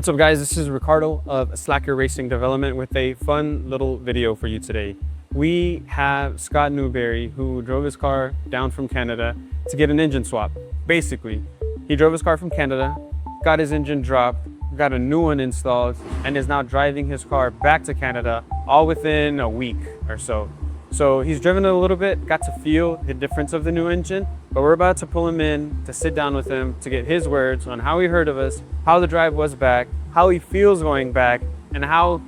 What's up guys, this is Ricardo of Slakker Racing Development with a fun little video for you today. We have Scott Newberry who drove his car down from Canada to get an engine swap. Basically, he drove his car from Canada, got his engine dropped, got a new one installed, and is now driving his car back to Canada all within a week or so. So he's driven it a little bit, got to feel the difference of the new engine, but we're about to pull him in to sit down with him to get his words on how he heard of us, how the drive was back, how he feels going back, and how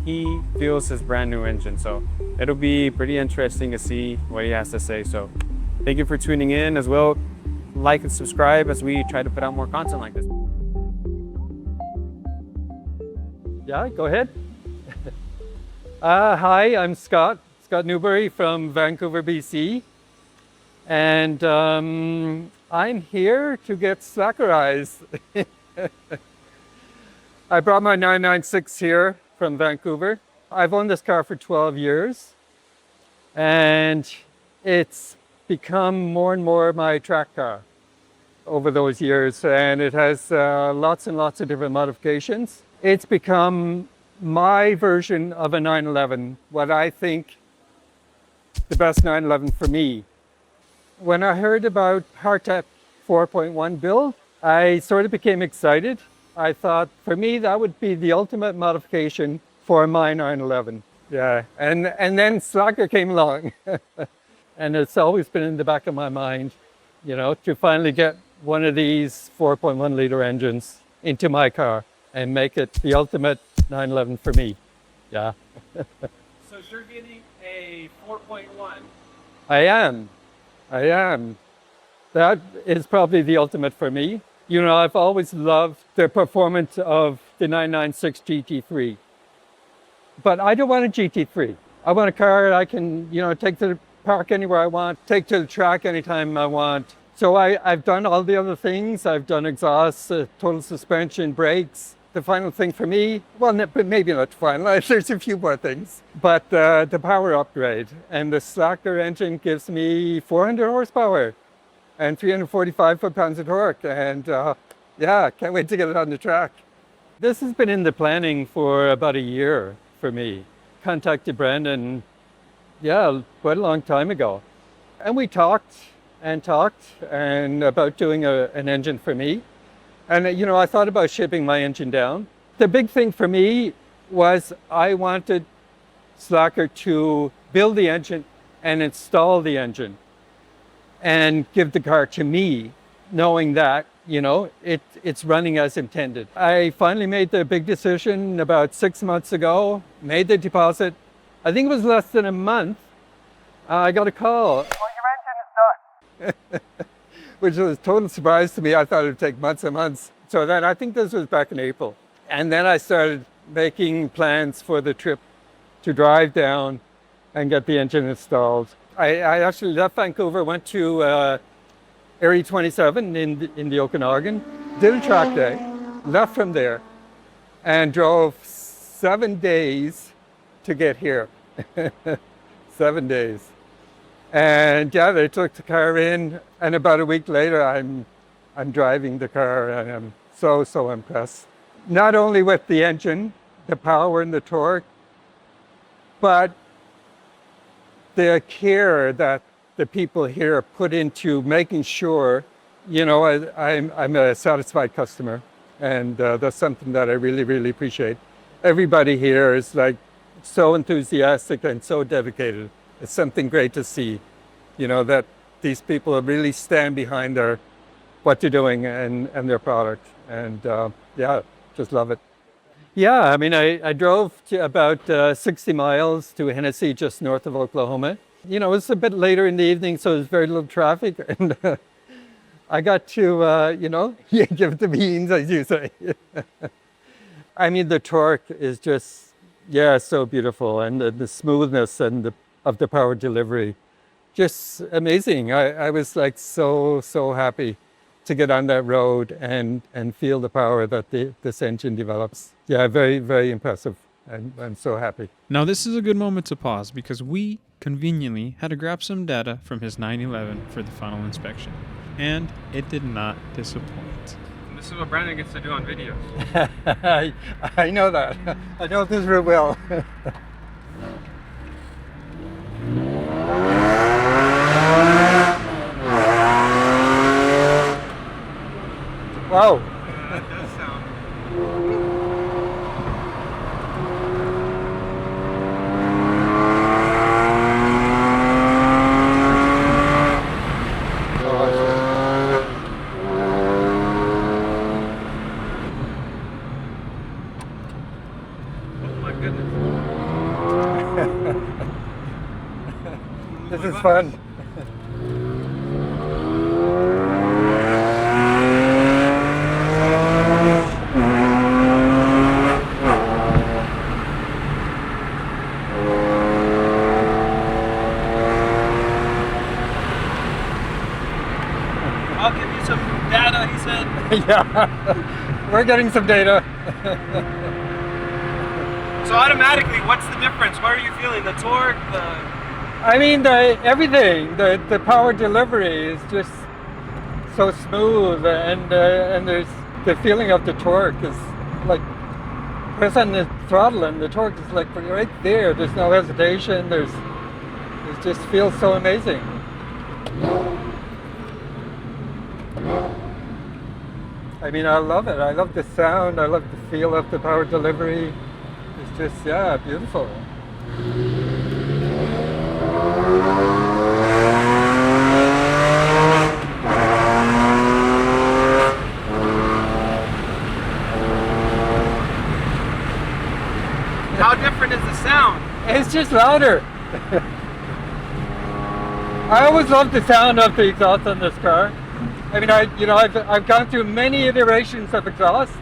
he feels his brand new engine. So it'll be pretty interesting to see what he has to say. So thank you for tuning in as well. Like and subscribe as we try to put out more content like this. Yeah, go ahead. Hi, I'm Scott Newberry from Vancouver, BC. And I'm here to get slackerized. I brought my 996 here from Vancouver. I've owned this car for 12 years. And it's become more and more my track car over those years. And it has lots and lots of different modifications. It's become my version of a 911, what I think the best 911 for me. When I heard about hardtop 4.1 build, I sort of became excited. I thought for me that would be the ultimate modification for my 911. Yeah, and then Slakker came along. And it's always been in the back of my mind, you know, to finally get one of these 4.1 liter engines into my car and make it the ultimate 911 for me. Yeah. So you're getting a 4.1. I am. That is probably the ultimate for me. You know, I've always loved the performance of the 996 GT3. But I don't want a GT3. I want a car I can, you know, take to the park anywhere I want, take to the track anytime I want. So I've done all the other things. I've done exhaust, total suspension, brakes. The final thing for me, well, maybe not the final, there's a few more things, but the power upgrade. And the Slakker engine gives me 400 horsepower and 345 foot-pounds of torque. And yeah, can't wait to get it on the track. This has been in the planning for about a year for me. Contacted Brandon, yeah, quite a long time ago. And we talked and about doing an engine for me. And, you know, I thought about shipping my engine down. The big thing for me was I wanted Slakker to build the engine and install the engine and give the car to me, knowing that, you know, it's running as intended. I finally made the big decision about 6 months ago, made the deposit. I think it was less than a month. I got a call. Well, your engine is done. Which was a total surprise to me. I thought it would take months and months. So then I think this was back in April. And then I started making plans for the trip to drive down and get the engine installed. I actually left Vancouver, went to Area 27 in the Okanagan, did a track day, left from there, and drove 7 days to get here. 7 days. And yeah, they took the car in, and about a week later, I'm driving the car, and I'm so impressed. Not only with the engine, the power and the torque, but the care that the people here put into making sure, you know, I'm a satisfied customer, and that's something that I really appreciate. Everybody here is like so enthusiastic and so dedicated. It's something great to see, you know, that these people really stand behind what they're doing and their product. And yeah, just love it. Yeah, I mean, I drove to about 60 miles to Hennessy, just north of Oklahoma. You know, it's a bit later in the evening, so there's very little traffic. And I got to, you know, give it the beans, as you say. I mean, the torque is just, yeah, so beautiful. And the smoothness and of the power delivery, just amazing. I was like so happy to get on that road and feel the power that this engine develops. Yeah, very impressive. I'm so happy. Now this is a good moment to pause because we conveniently had to grab some data from his 911 for the final inspection, and it did not disappoint. From the This is what Brandon gets to do on videos. I know that. I know this real well. Wow. That does sound. Oh my goodness. This is fun. I'll give you some data, he said. Yeah, we're getting some data. So automatically, what's the difference? What are you feeling? The torque, I mean, everything, the power delivery is just so smooth, and there's the feeling of the torque is like press on the throttle and the torque is like right there. There's no hesitation. It just feels so amazing. I mean, I love it. I love the sound. I love the feel of the power delivery. It's just, yeah, beautiful. how different is the sound? It's just louder. I always loved the sound of the exhaust on this car. I mean, I've gone through many iterations of exhaust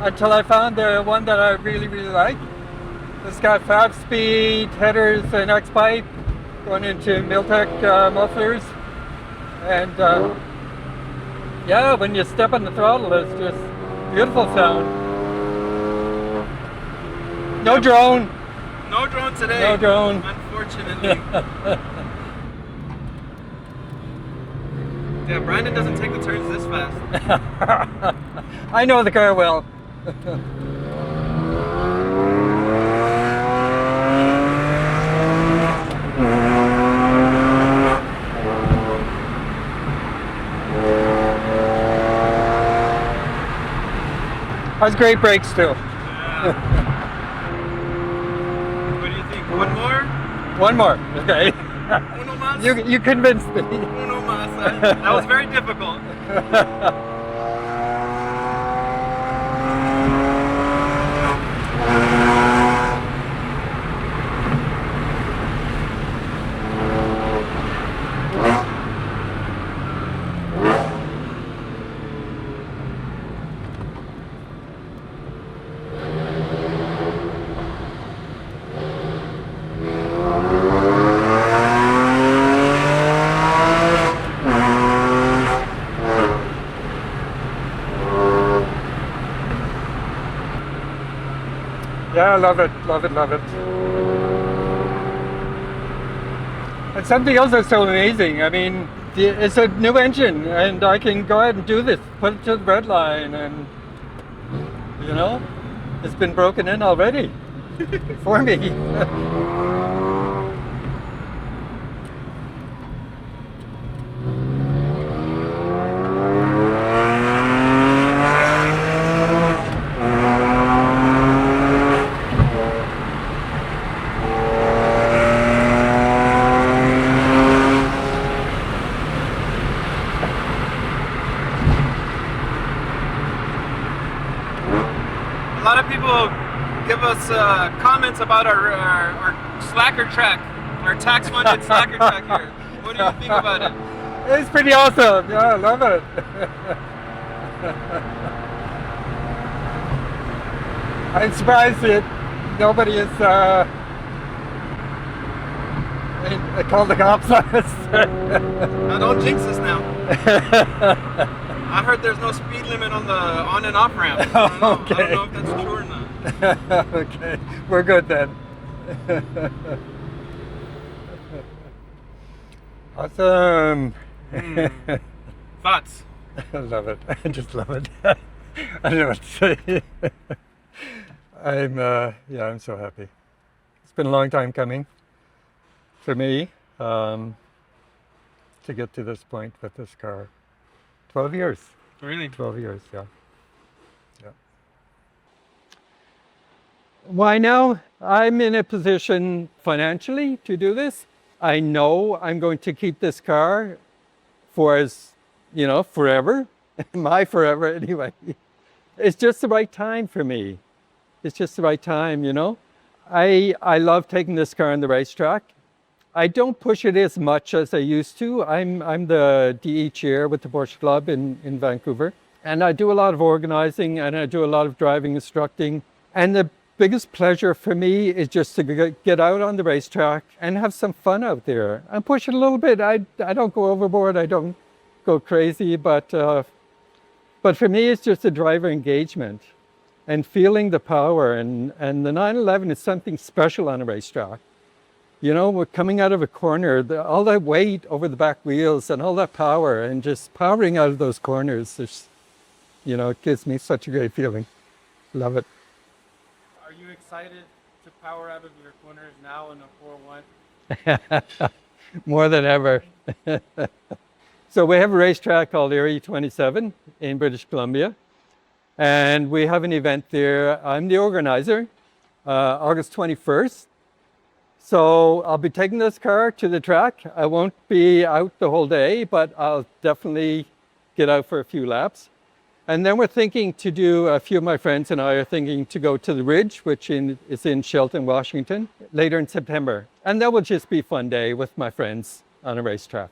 until I found the one that I really, really like. It's got 5-speed headers and X-pipe going into Miltech mufflers, and yeah, when you step on the throttle, it's just beautiful sound. No drone. No drone today. No drone. Unfortunately. Yeah, Brandon doesn't take the turns this fast. I know the car well. Has great brakes too. Yeah. What do you think? One more? One more. Okay. Uno más? You convinced me. Uno más. That was very difficult. Yeah, I love it, love it, love it. And something else that's so amazing. I mean, it's a new engine, and I can go ahead and do this, put it to the red line, and you know, it's been broken in already for me. A lot of people give us comments about our Slakker track, our tax-funded Slakker track here. What do you think about it? It's pretty awesome. Yeah, I love it. I'm surprised that nobody is called the cops on us. Now don't jinx us now. I heard there's no speed limit on the on and off ramp. I don't know. Okay. I don't know if that's true or not. Okay, we're good then. Awesome. Thoughts? I love it. I just love it. I don't know what to say. I'm so happy. It's been a long time coming for me to get to this point with this car. 12 years. Really? 12 years, yeah. Why now? I'm in a position financially to do this. I know I'm going to keep this car for forever. My forever anyway. It's just the right time for me. It's just the right time, I love taking this car on the racetrack. I don't push it as much as I used to. I'm the DE chair with the Porsche Club in Vancouver. And I do a lot of organizing and I do a lot of driving instructing. And the biggest pleasure for me is just to get out on the racetrack and have some fun out there. And push it a little bit. I don't go overboard. I don't go crazy. But for me, it's just a driver engagement and feeling the power. And the 911 is something special on a racetrack. We're coming out of a corner, all that weight over the back wheels and all that power and just powering out of those corners. It gives me such a great feeling. Love it. Are you excited to power out of your corners now in a 4-1? More than ever. So we have a racetrack called Area 27 in British Columbia. And we have an event there. I'm the organizer, August 21st. So I'll be taking this car to the track. I won't be out the whole day, but I'll definitely get out for a few laps. And then we're thinking to do, a few of my friends and I are thinking to go to the Ridge, which is in Shelton, Washington, later in September. And that will just be a fun day with my friends on a racetrack.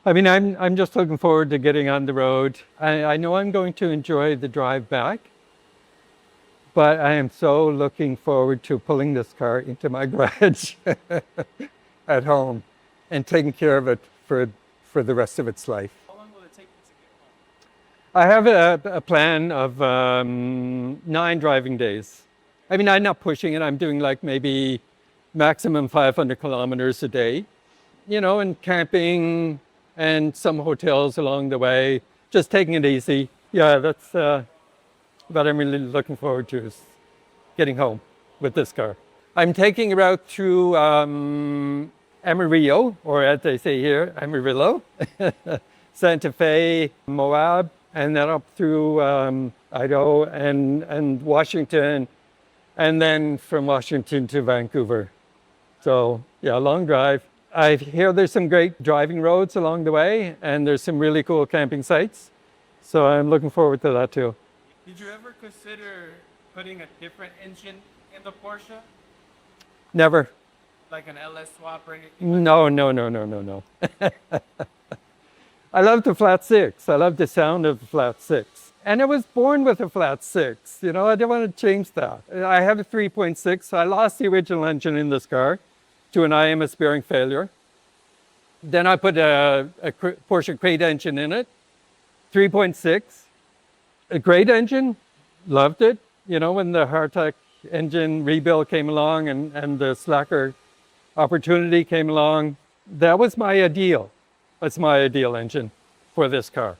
I mean, I'm just looking forward to getting on the road. I know I'm going to enjoy the drive back. But I am so looking forward to pulling this car into my garage at home and taking care of it for the rest of its life. How long will it take you to get home? I have a plan of 9 driving days. I mean, I'm not pushing it. I'm doing like maybe maximum 500 kilometers a day, and camping and some hotels along the way, just taking it easy. Yeah, that's what I'm really looking forward to is getting home with this car. I'm taking a route through Amarillo, or as they say here, Amarillo, Santa Fe, Moab, and then up through Idaho and Washington, and then from Washington to Vancouver. So yeah, long drive. I hear there's some great driving roads along the way, and there's some really cool camping sites. So I'm looking forward to that too. Did you ever consider putting a different engine in the Porsche? Never. Like an LS swap or anything? No. I love the flat 6. I love the sound of the flat 6. And I was born with a flat 6. I didn't want to change that. I have a 3.6. I lost the original engine in this car to an IMS bearing failure. Then I put a Porsche crate engine in it, 3.6. A great engine, loved it. When the hardtack engine rebuild came along and the Slakker opportunity came along, that was my ideal. That's my ideal engine for this car.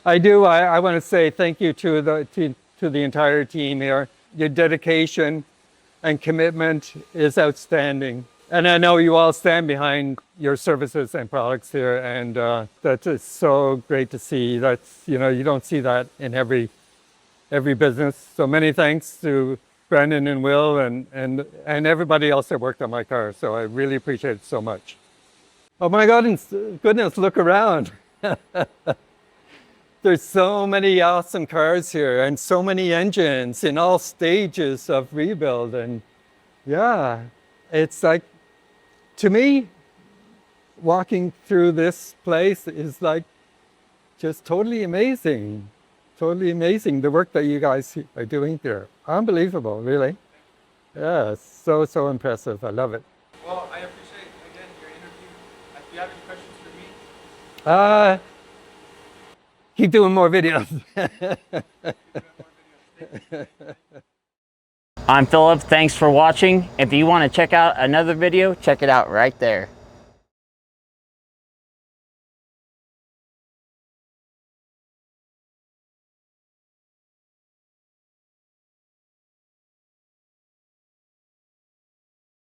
I want to say thank you to the entire team here. Your dedication and commitment is outstanding. And I know you all stand behind your services and products here, and that is so great to see. That's, you don't see that in every business. So many thanks to Brandon and Will and everybody else that worked on my car. So I really appreciate it so much. Oh my goodness, look around. There's so many awesome cars here and so many engines in all stages of rebuild. And yeah, it's like, to me, walking through this place is like just totally amazing. Totally amazing, the work that you guys are doing here. Unbelievable, really. Yeah, so impressive. I love it. Well, I appreciate, again, your interview. Do you have any questions for me? Keep doing more videos. I'm Philip. Thanks for watching. If you want to check out another video, check it out right there.